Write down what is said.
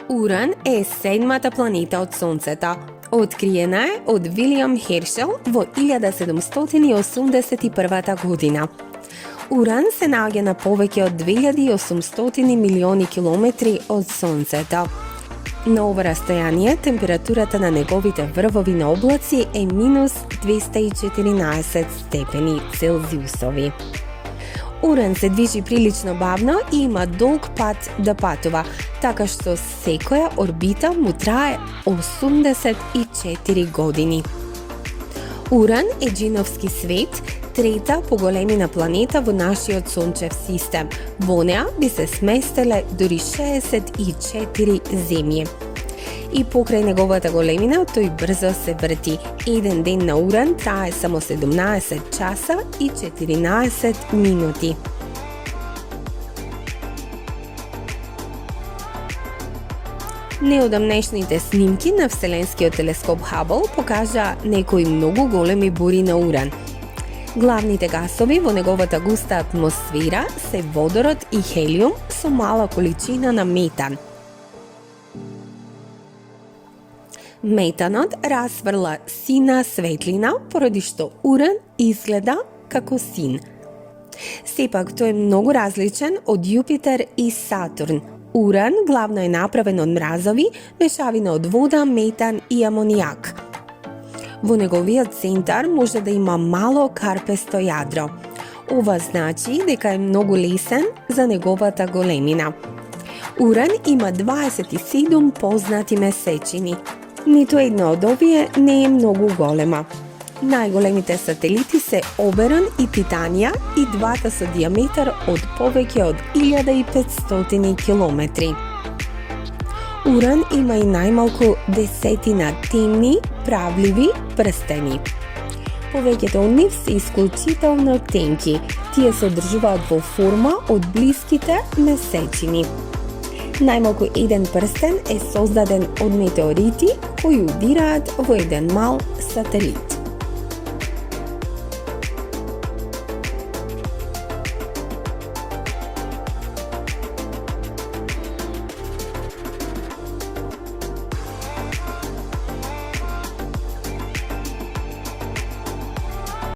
Уран е седмата планета од Сонцето. Откриена е од Вилијам Хершел во 1781 година. Уран се наоѓа на повеќе од 2800 милиони километри од Сонцето. На ова растојание, температурата на неговите врвови на облаци е минус 214 степени Целзиусови. Уран се движи прилично бавно и има долг пат да патува, така што секоја орбита му трае 84 години. Уран е джиновски свет, трета по големина планета во нашиот сончев систем. Во неа би се сместеле дури 64 земји. И покрај неговата големина, тој брзо се врти. Еден ден на Уран трае само 17 часа и 14 минути. Неодамнешните снимки на Вселенскиот телескоп Хабл покажа некои многу големи бури на Уран. Главните гасови во неговата густа атмосфера се водород и хелиум со мала количина на метан. Метанот расфрла сина светлина, поради што Уран изгледа како син. Сепак тој е многу различен од Јупитер и Сатурн. Уран главно е направен од мразови, мешавина од вода, метан и амонијак. Во неговиот центар може да има мало карпесто јадро. Ова значи дека е многу лесен за неговата големина. Уран има 27 познати месечини. Ниту една од овие не е многу голема. Најголемите сателити се Оберон и Титанија и двата со диаметар од повеќе од 1500 километри. Уран има и најмалку 10 темни, правливи прстени. Повеќето од нив се исклучително тенки. Тие се одржуваат во форма од блиските месечини. Најмалку еден прстен е создаден од метеорити кои удираат во еден мал сателит.